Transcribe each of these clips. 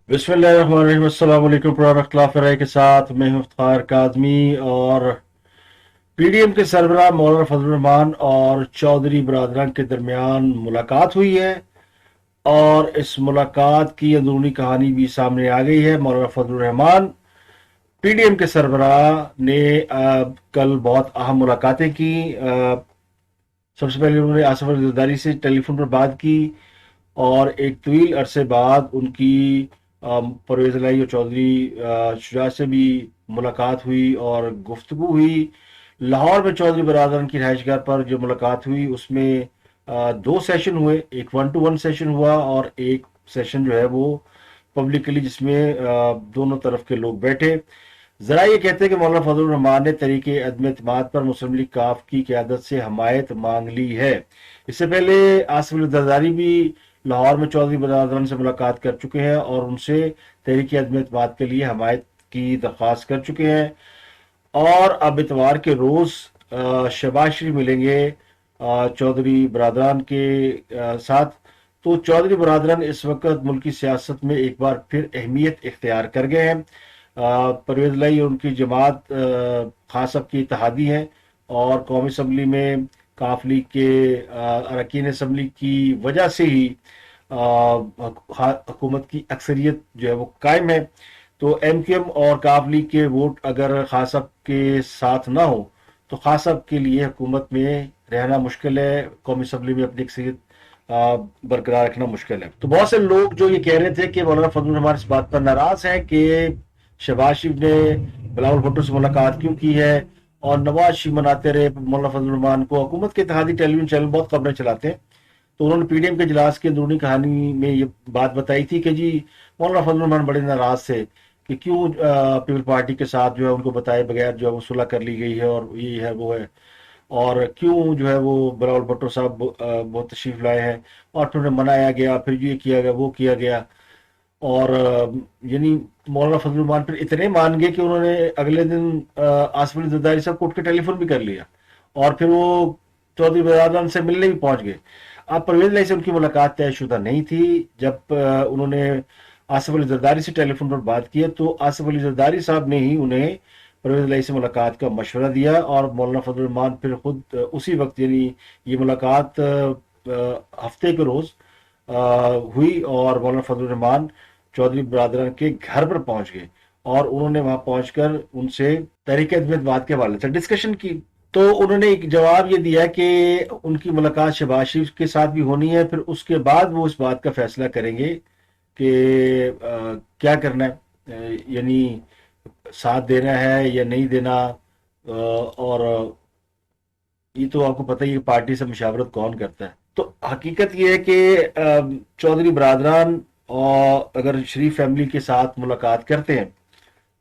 बिस्मिल्लाहिर्रहमानिर्रहीम। अस्सलाम वालेकुम के साथ मैं हूं इफ्तिखार काज़मी। और पीडीएम के सरबराह मौलाना फजल रहमान और चौधरी बरादरान के दरमियान मुलाकात हुई है और इस मुलाकात की अंदरूनी कहानी भी सामने आ गई है। मौलाना फजल रहमान पीडीएम के सरबराह ने कल बहुत अहम मुलाकातें की। सबसे पहले उन्होंने आसिफ अली जरदारी से टेलीफोन पर बात की और एक तवील अरसे बाद उनकी परवेज़ इलाही और चौधरी शुजात से भी मुलाकात हुई और गुफ्तगू हुई। लाहौर में चौधरी बरादरान की रिहाइशगाह पर जो मुलाकात हुई उसमें दो सेशन हुए। एक 1-to-1 सेशन हुआ और एक सेशन जो है वो पब्लिकली, जिसमें दोनों तरफ के लोग बैठे। जरा ये कहते हैं कि मौलाना फजल रहमान ने तरीके अदम एतमाद पर मुस्लिम लीग काफ की क़यादत से हमायत मांग ली है। इससे पहले आसिफ अली जरदारी भी लाहौर में चौधरी बरादरान से मुलाकात कर चुके हैं और उनसे तहरीक अदम एतमाद के लिए हमायत की दरख्वास्त कर चुके हैं। और अब इतवार के रोज़ शहबाज शरीफ मिलेंगे चौधरी बरादरान के साथ। तो चौधरी बरादरान इस वक्त मुल्की सियासत में एक बार फिर अहमियत इख्तियार कर गए हैं। परवेज़ इलाही और उनकी जमात खान साहब की इत्तेहादी हैं और कौमी असम्बली में काफ लीग के अरकान असम्बली की वजह से ही हुकूमत की अक्सरियत जो है वो कायम है। तो एमक्यूएम और काफ लीग के वोट अगर खान साहब के साथ ना हो तो खान साहब के लिए हुकूमत में रहना मुश्किल है, कौमी असम्बली में अपनी अक्सरियत बरकरार रखना मुश्किल है। तो बहुत से लोग जो ये कह रहे थे कि मौलाना फजल रहमान इस बात पर नाराज है कि शहबाज शरीफ ने बिलावल भुट्टो से मुलाकात क्यों की है और नवाज शरीफ मनाते रहे मौलाना फजल रहमान को। हुकूमत के इत्तेहादी टेलीविजन चैनल बहुत खबरें चलाते हैं, तो उन्होंने पीडीएम के इजलास की अंदरूनी कहानी में ये बात बताई थी कि जी मौलाना फजल रहमान बड़े नाराज थे कि क्यों पीपल पार्टी के साथ जो है उनको बताए बगैर जो है वो सुलह कर ली गई है और ये है वो है, और क्यों जो है वो बिलावल भुट्टो साहब बहुत तशरीफ लाए हैं और फिर उन्हें मनाया गया, फिर ये किया गया वो किया गया। और यानी मौलाना फजल रहमान फिर इतने मान गए कि उन्होंने अगले दिन आसिफ अली जरदारी साहब को उठ के टेलीफोन भी कर लिया और फिर वो चौधरी बरादरान से मिलने भी पहुंच गए। अब परवेज इलाही से उनकी मुलाकात तयशुदा नहीं थी। जब उन्होंने आसिफ अली जरदारी से टेलीफोन पर बात की तो आसिफ अली जरदारी साहब ने ही उन्हें परवेज इलाही से मुलाकात का मशवरा दिया और मौलाना फजल रहमान फिर खुद उसी वक्त, यानी ये मुलाकात हफ्ते के रोज़ हुई और मौलाना फजल रहमान चौधरी बरादरान के घर पर पहुंच गए और उन्होंने वहां पहुंचकर उनसे तहरीक अदम के हवाले से डिस्कशन की। तो उन्होंने एक जवाब ये दिया कि उनकी मुलाकात शहबाज शरीफ के साथ भी होनी है, फिर उसके बाद वो इस बात का फैसला करेंगे कि क्या करना है, यानी साथ देना है या नहीं देना। और ये तो आपको पता ही है पार्टी से मुशावरत कौन करता है। तो हकीकत ये है कि चौधरी बरादरान और अगर शरीफ फैमिली के साथ मुलाकात करते हैं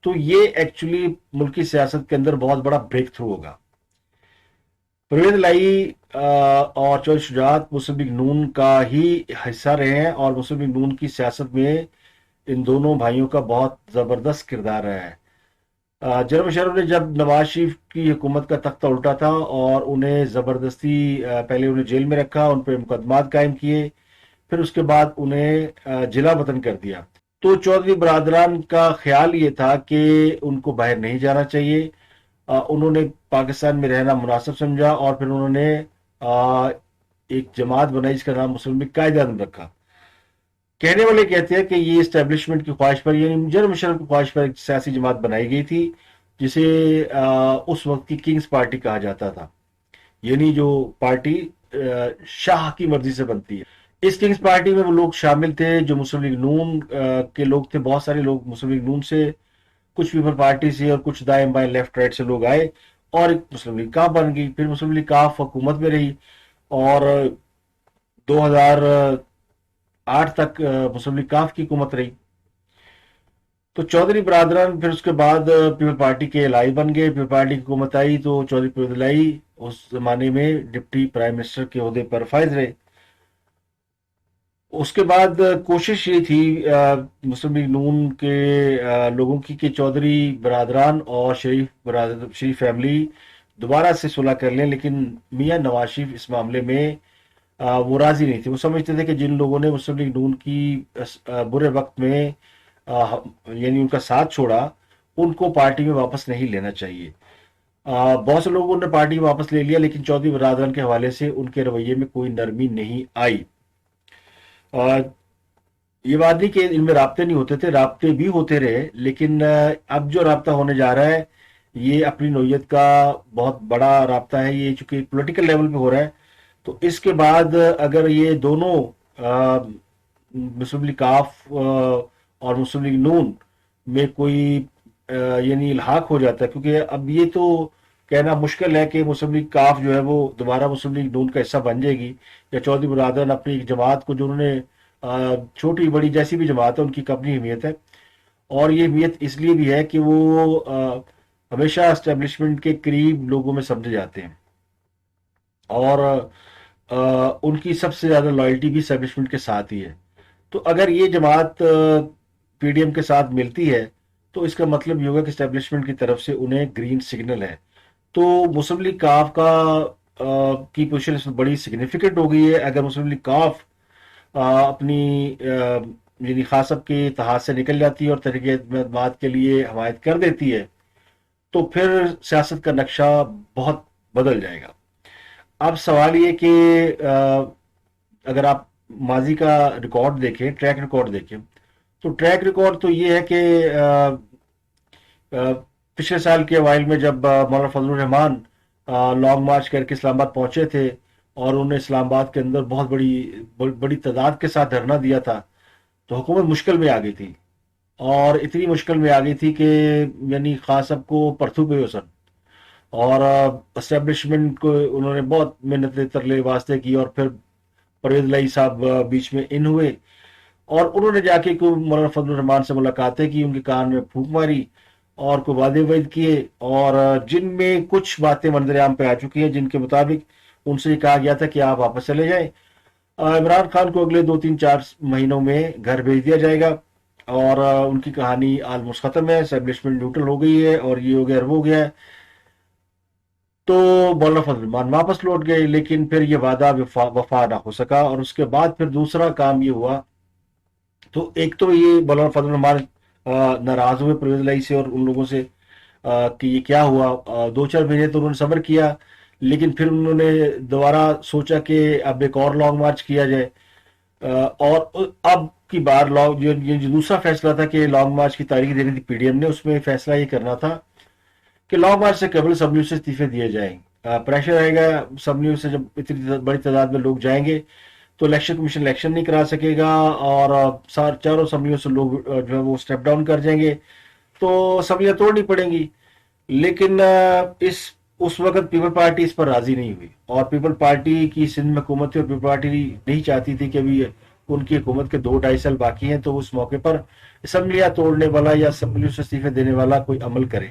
तो ये एक्चुअली मुल्की सियासत के अंदर बहुत बड़ा ब्रेक थ्रू होगा। परवेज इलाही और चौधरी शुजात मुस्लिम लीग नून का ही हिस्सा रहे हैं और मुस्लिम लीग नून की सियासत में इन दोनों भाइयों का बहुत ज़बरदस्त किरदार रहा है। जनरल मुशर्रफ ने जब नवाज शरीफ की हुकूमत का तख्ता उल्टा था और उन्हें ज़बरदस्ती पहले उन्हें जेल में रखा, उन पर मुकदमात कायम किए, फिर उसके बाद उन्हें जिला वतन कर दिया। तो चौधरी बरादरान का ख्याल ये था कि उनको बाहर नहीं जाना चाहिए। उन्होंने पाकिस्तान में रहना मुनासिब समझा और फिर उन्होंने एक जमात बनाई जिसका नाम मुस्लिम लीग कायद-ए-आज़म रखा। कहने वाले कहते हैं कि ये इस्टेब्लिशमेंट की ख्वाहिश पर, यानी जनरल मुशर्रफ की ख्वाहिश पर एक सियासी जमात बनाई गई थी जिसे उस वक्त की किंग्स पार्टी कहा जाता था, यानी जो पार्टी शाह की मर्जी से बनती है। इस किंग्स पार्टी में वो लोग शामिल थे जो मुस्लिम लीग नून के लोग थे। बहुत सारे लोग मुस्लिम लीग नून से, कुछ पीपल पार्टी से और कुछ दाएं बाएं लेफ्ट राइट से लोग आए और एक मुस्लिम लीग काफ बन गई। फिर मुस्लिम लीग काफ हुकूमत में रही और 2008 तक मुस्लिम लीग काफ की हुकूमत रही। तो चौधरी बरादरान फिर उसके बाद पीपल पार्टी के इलाही बन गए। पीपल पार्टी की हुकूमत आई तो चौधरी परवेज इलाही उस जमाने में डिप्टी प्राइम मिनिस्टर के ओहदे पर फायज रहे। उसके बाद कोशिश ये थी मुस्लिम लीग नून के लोगों की कि चौधरी बरादरान और शरीफ फैमिली दोबारा से सुलह कर लें, लेकिन मियां नवाज शरीफ इस मामले में वो राजी नहीं थे। वो समझते थे कि जिन लोगों ने मुस्लिम लीग नून की बुरे वक्त में یعنی ان کا ساتھ چھوڑا، ان کو پارٹی میں واپس نہیں لینا چاہیے۔ بہت سے لوگوں نے پارٹی واپس لے لیا، لیکن چودھری برادران کے حوالے سے ان کے رویے میں کوئی نرمی نہیں آئی۔ آ، یہ بات نہیں کہ ان میں رابطے نہیں ہوتے تھے، رابطے بھی ہوتے رہے، لیکن اب جو رابطہ ہونے جا رہا ہے یہ اپنی نوعیت کا بہت بڑا رابطہ ہے، یہ چونکہ پولیٹیکل لیول پہ ہو رہا ہے۔ تو اس کے بعد اگر یہ دونوں مسلم لیگ کاف اور مسلم لیگ نون میں کوئی یعنی الحاق ہو جاتا ہے، کیونکہ اب یہ تو کہنا مشکل ہے کہ مسلم لیگ کاف جو ہے وہ دوبارہ مسلم لیگ نون کا حصہ بن جائے گی، یا چودھری برادران اپنی ایک جماعت کو جو انہوں نے چھوٹی بڑی جیسی بھی جماعت ہے ان کی ایک اپنی اہمیت ہے، اور یہ اہمیت اس لیے بھی ہے کہ وہ ہمیشہ اسٹیبلشمنٹ کے قریب لوگوں میں سمجھے جاتے ہیں، اور ان کی سب سے زیادہ لائلٹی بھی اسٹیبلشمنٹ کے ساتھ ہی ہے۔ تو اگر یہ جماعت پی ڈی ایم کے ساتھ ملتی ہے تو اس کا مطلب یہ ہوگا کہ اسٹیبلشمنٹ کی طرف سے انہیں گرین سگنل ہے۔ تو مسلم لیگ کاف کا کی پوزیشن اس میں بڑی سگنیفیکنٹ ہو گئی ہے۔ اگر مسلم لیگ کاف اپنی یعنی خاصب کے اتحاد سے نکل جاتی ہے اور تحریک اعتماد کے لیے حمایت کر دیتی ہے تو پھر سیاست کا نقشہ بہت بدل جائے گا۔ اب سوال یہ کہ اگر آپ ماضی کا ریکارڈ دیکھیں، ٹریک ریکارڈ دیکھیں، تو ٹریک ریکارڈ تو یہ ہے کہ پچھلے سال کے اوائل میں جب مولانا فضل الرحمان لانگ مارچ کر کے اسلام آباد پہنچے تھے اور انہوں نے اسلام آباد کے اندر بہت بڑی تعداد کے ساتھ دھرنا دیا تھا، تو حکومت مشکل میں آ گئی تھی، اور اتنی مشکل میں آ گئی تھی کہ یعنی خان صاحب کو پرتھو گئے سن، اور اسٹیبلشمنٹ کو انہوں نے بہت محنت ترلے واسطے کی، اور پھر پرویز الہی صاحب بیچ میں ان ہوئے، اور انہوں نے جا کے کوئی مولانا فضل الرحمان سے ملاقاتیں کی، ان کے کان میں پھونک ماری اور کوئی وعدے وعید کیے، اور جن میں کچھ باتیں منظر عام پہ آ چکی ہیں جن کے مطابق ان سے یہ کہا گیا تھا کہ آپ واپس چلے جائیں، عمران خان کو اگلے 2 3 4 مہینوں میں گھر بھیج دیا جائے گا، اور ان کی کہانی آلموسٹ ختم ہے، اسٹیبلشمنٹ نیوٹرل ہو گئی ہے، اور یہ ہو گیا وہ ہو گیا ہے۔ تو مولانا فضل الرحمان واپس لوٹ گئے، لیکن پھر یہ وعدہ وفا نہ ہو سکا، اور اس کے بعد پھر دوسرا کام یہ ہوا، تو ایک تو یہ مولانا فضل الرحمان ناراض ہوئے پرویز الہی سے اور ان لوگوں سے کہ یہ کیا ہوا۔ 2 4 مہینے تو انہوں نے صبر کیا، لیکن پھر انہوں نے دوبارہ سوچا کہ اب ایک اور لانگ مارچ کیا جائے، اور اب کی بار یہ جو دوسرا فیصلہ تھا کہ لانگ مارچ کی تاریخ دینی تھی پی ڈی ایم نے، اس میں فیصلہ یہ کرنا تھا کہ لانگ مارچ سے قبل اسمبلیوں سے استعفے دیے جائیں۔ پریشر آئے گا اسمبلیوں سے، جب اتنی بڑی تعداد میں لوگ جائیں گے تو الیکشن کمیشن الیکشن نہیں کرا سکے گا، اور چاروں اسمبلیوں سے لوگ جو ہے وہ اسٹیپ ڈاؤن کر جائیں گے، تو اسمبلیاں توڑنی پڑیں گی۔ لیکن اس وقت پیپل پارٹی اس پر راضی نہیں ہوئی، اور پیپل پارٹی کی سندھ میں حکومت تھی، اور پیپل پارٹی نہیں چاہتی تھی کہ ابھی ان کی حکومت کے 2 2.5 سال باقی ہیں تو اس موقع پر اسمبلیاں توڑنے والا یا اسمبلیوں سے استعفے دینے والا کوئی عمل کرے۔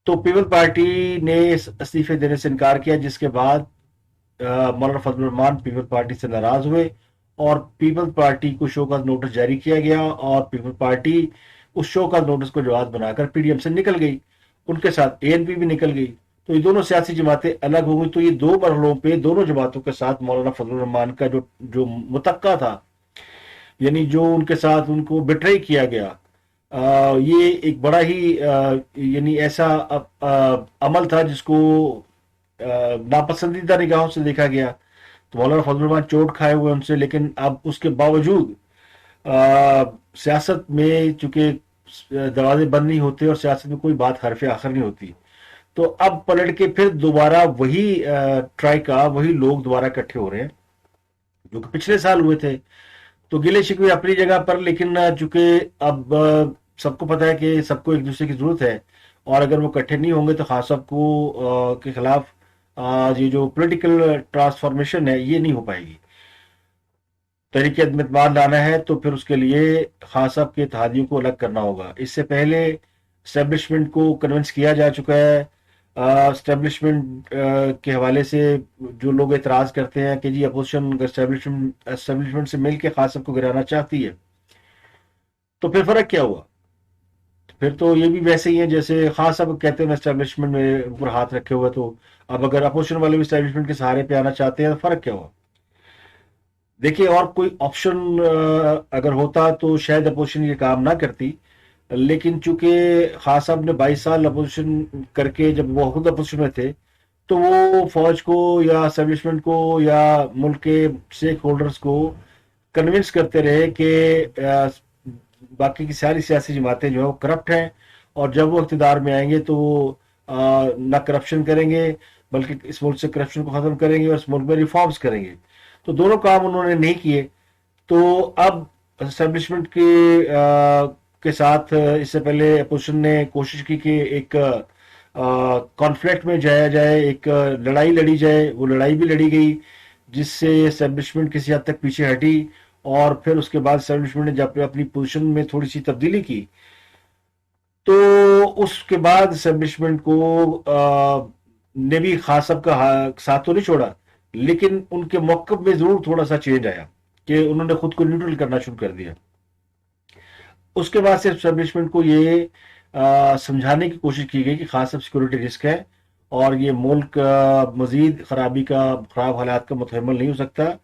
تو پیپل پارٹی نے استعفے دینے سے انکار کیا، جس کے بعد مولانا فضل الرحمان پیپل پارٹی سے ناراض ہوئے، اور پیپل پارٹی کو شو کاز نوٹس جاری کیا گیا، اور پیپل پارٹی اس شو کاز نوٹس کو جواز بنا کر پی ڈی ایم سے نکل گئی، ان کے ساتھ اے این پی بھی نکل گئی۔ تو یہ دونوں سیاسی جماعتیں الگ ہو گئی۔ تو یہ 2 مرحلوں پہ دونوں جماعتوں کے ساتھ مولانا فضل الرحمان کا جو متقع تھا، یعنی جو ان کے ساتھ ان کو بٹرائی کیا گیا، یہ ایک بڑا ہی یعنی ایسا عمل تھا جس کو ناپسندیدہ نگاہوں سے دیکھا گیا۔ تو مولانا فضل الرحمان چوٹ کھائے ہوئے ان سے، لیکن اب اس کے باوجود سیاست میں چونکہ دروازے بند نہیں ہوتے، اور سیاست میں کوئی بات حرف آخر نہیں ہوتی، تو اب پلٹ کے پھر دوبارہ وہی ٹرائی کا وہی لوگ دوبارہ اکٹھے ہو رہے ہیں جو کہ پچھلے سال ہوئے تھے۔ تو گلے شکوے اپنی جگہ پر، لیکن چونکہ اب سب کو پتا ہے کہ سب کو ایک دوسرے کی ضرورت ہے، اور اگر وہ اکٹھے نہیں ہوں گے تو خان صاحب کو کے خلاف یہ جو پولیٹیکل ٹرانسفارمیشن ہے یہ نہیں ہو پائے گی۔ تحریک اعتماد لانا ہے تو پھر اس کے لیے خان صاحب کے اتحادیوں کو الگ کرنا ہوگا۔ اس سے پہلے اسٹیبلشمنٹ کو کنونس کیا جا چکا ہے، اسٹیبلشمنٹ کے حوالے سے جو لوگ اعتراض کرتے ہیں کہ جی اپوزیشن اسٹیبلشمنٹ سے مل کے خان صاحب کو گرانا چاہتی ہے، تو پھر فرق کیا ہوا؟ پھر تو یہ بھی ویسے ہی ہے جیسے خان صاحب کہتے ہیں اسٹیبلشمنٹ میں اوپر ہاتھ رکھے ہوئے، تو اب اگر اپوزیشن والے بھی اسٹیبلشمنٹ کے سہارے پہ آنا چاہتے ہیں تو فرق کیا ہوا؟ देखिए, और कोई ऑप्शन अगर होता तो शायद अपोजिशन ये काम ना करती, लेकिन चूंकि खान साहब ने 22 साल अपोजिशन करके, जब वो खुद अपोजिशन में थे, तो वो फौज को या एस्टेब्लिशमेंट को या मुल्क के स्टेक होल्डर्स को कन्विंस करते रहे कि बाकी की सारी सियासी जमातें जो है वो करप्ट हैं, और जब वो इक़्तिदार में आएंगे तो वो ना करप्शन करेंगे, बल्कि इस मुल्क से करप्शन को ख़त्म करेंगे और इस मुल्क में रिफॉर्म्स करेंगे। तो दोनों काम उन्होंने नहीं किए। तो अब एस्टेब्लिशमेंट के साथ इससे पहले अपोजिशन ने कोशिश की कि एक कॉन्फ्लिक्ट में जाया जाए, एक लड़ाई लड़ी जाए। वो लड़ाई भी लड़ी गई, जिससे एस्टेब्लिशमेंट किसी हद तक पीछे हटी, और फिर उसके बाद एस्टेब्लिशमेंट ने जब अपनी पोजीशन में थोड़ी सी तब्दीली की, तो उसके बाद एस्टेब्लिशमेंट को ने भी खास साहब का साथ तो नहीं छोड़ा, लेकिन उनके मौक़िफ़ में जरूर थोड़ा सा चेंज आया कि उन्होंने खुद को न्यूट्रल करना शुरू कर दिया। उसके बाद से एस्टेब्लिशमेंट को ये समझाने की कोशिश की गई कि खान साहब सिक्योरिटी रिस्क है, और ये मुल्क मजीद खराब हालात का मुतहम्मिल नहीं हो सकता।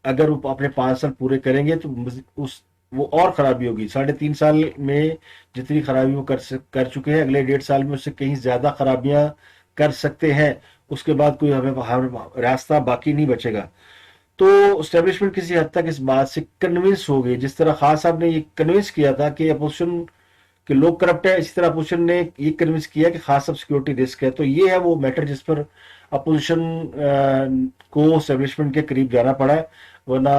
अगर वो अपने 5 साल पूरे करेंगे तो वो और खराबी होगी। 3.5 साल में जितनी खराबी वो कर चुके हैं, अगले 1.5 साल में उससे कहीं ज्यादा खराबियां कर सकते हैं। उसके बाद कोई हमें रास्ता बाकी नहीं बचेगा। तो एस्टेब्लिशमेंट किसी हद तक इस बात से कन्विंस हो गई, जिस तरह खान साहब ने ये कन्विंस किया था कि अपोजिशन के लोग करप्ट है, इसी तरह अपोजिशन ने ये कन्विंस किया कि खान साहब सिक्योरिटी रिस्क है। तो ये है वो मैटर जिस पर अपोजिशन को एस्टेब्लिशमेंट के करीब जाना पड़ा है। वरना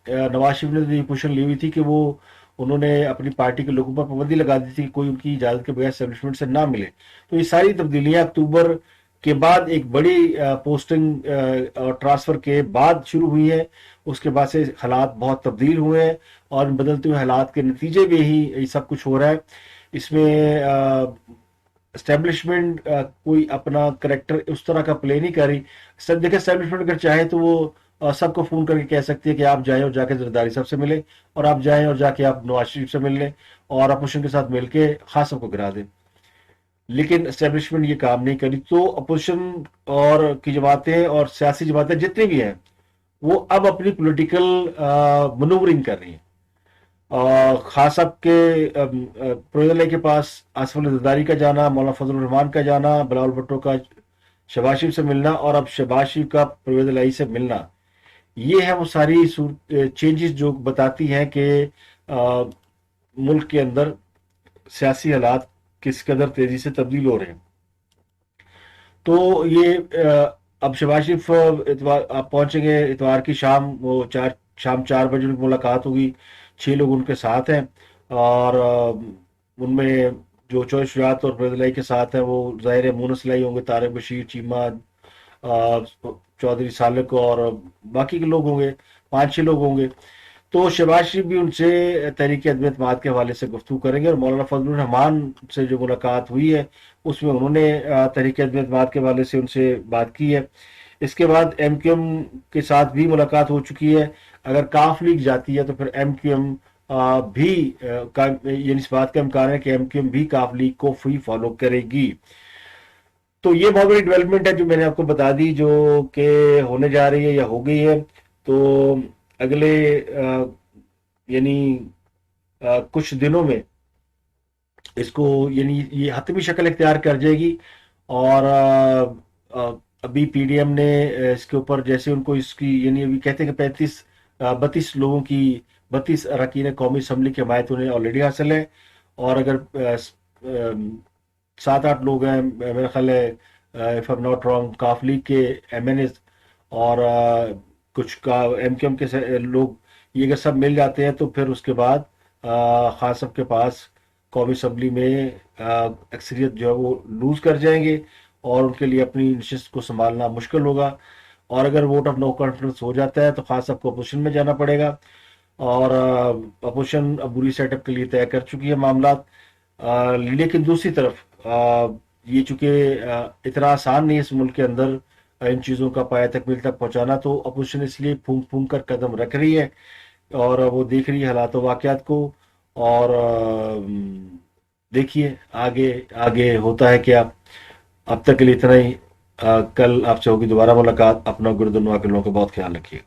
नवाज शरीफ ने तो ये पोजीशन ली हुई थी कि वो उन्होंने अपनी पार्टी के लोगों पर पाबंदी लगा दी थी कि कोई उनकी इजाजत के बगैर एस्टेब्लिशमेंट से ना मिले। तो ये सारी तब्दीलियां अक्टूबर के बाद एक बड़ी पोस्टिंग और ट्रांसफर के बाद शुरू हुई है। उसके बाद से हालात बहुत तब्दील हुए हैं, और इन बदलते हुए हालात के नतीजे में ही ये सब कुछ हो रहा है। इसमें एस्टेब्लिशमेंट कोई अपना करेक्टर उस तरह का प्ले नहीं कर रही। सब देखिए, एस्टेब्लिशमेंट अगर चाहे तो वो सबको फोन करके कह सकती है कि आप जाएं और जाके जरदारी साहब से मिले, और आप जाएं और जाके आप नवाज शरीफ से मिल लें, और अपोजिशन के साथ मिलके खान साहब को गिरा दें। लेकिन एस्टेब्लिशमेंट ये काम नहीं करी। तो अपोजिशन और की जमातें और सियासी जमातें जितनी भी हैं, वो अब अपनी पॉलिटिकल मनूवरिंग कर रही हैं। खान साहब के प्रोजल के पास आसिफ अली जरदारी का जाना, मौलाना फजल रहमान का जाना, बिलावल भुट्टो का शहबाज शरीफ से मिलना, और अब शहबाज शरीफ का परवेज इलाही से मिलना, ये है वो सारी चेंजेस जो बताती हैं कि मुल्क के अंदर सियासी हालात किस कदर तेजी से तब्दील हो रहे हैं। तो ये अब शहबाज शरीफ आप पहुंचेंगे इतवार की शाम, वो शाम 4 बजे उनकी मुलाकात होगी। 6 लोग उनके साथ हैं, और उनमें जो चौधरी शुजात और फैजलाई के साथ हैं वो ज़ाहिर है मूनस लाई होंगे, तारिक बशीर, चीमा, चौधरी सालिक और बाकी के लोग होंगे, 5-6 लोग होंगे। तो शहबाज शरीफ भी उनसे तहरीक अदम एतमाद के हवाले से गुफ्तगू करेंगे, और मौलाना फजल रहमान से जो मुलाकात हुई है उसमें उन्होंने तहरीक अदम एतमाद के हवाले से उनसे बात की है। इसके बाद MQM के साथ भी मुलाकात हो चुकी है। अगर काफ लीग जाती है तो फिर MQM भी यानी इस बात का इम्कान है कि MQM भी काफ लीग को फ्री फॉलो करेगी। तो ये बहुत बड़ी डेवलपमेंट है जो मैंने आपको बता दी, जो कि होने जा रही है या हो गई है। तो अगले यानी कुछ दिनों में इसको यानी ये हतमी शक्ल इख्तियार कर जाएगी। और अभी PDM ने इसके ऊपर जैसे उनको इसकी यानी अभी कहते हैं कि 32 लोगों की 32 अरकान कौमी असम्बली की हमायत उन्हें ऑलरेडी हासिल है। और अगर 7-8 लोग हैं मेरा ख्याल है, if I am not wrong, calf league के MNAs और कुछ का MQM के लोग, ये अगर सब मिल जाते हैं तो फिर उसके बाद खान साहब के पास कौमी असम्बली में अक्सरियत जो है वो लूज कर जाएंगे, और उनके लिए अपनी नशिस्त को संभालना मुश्किल होगा। और अगर वोट ऑफ नो कॉन्फिडेंस हो जाता है तो खान साहब को अपोजिशन में जाना पड़ेगा, और अपोजिशन अब बुरी सेटअप के लिए तय कर चुकी है मामला। लेकिन दूसरी तरफ ये चूंकि इतना आसान नहीं है इस मुल्क के अंदर इन चीज़ों का पाया तकमील तक पहुंचाना, तो अपोजिशन इसलिए फूंक फूंक कर कदम रख रही है, और वो देख रही है हालात वाक़यात को। और देखिए आगे आगे होता है क्या। अब तक के लिए इतना ही। कल आपसे होगी दोबारा मुलाकात। अपना गुरु दुआ के लोगों का बहुत ख्याल रखिए।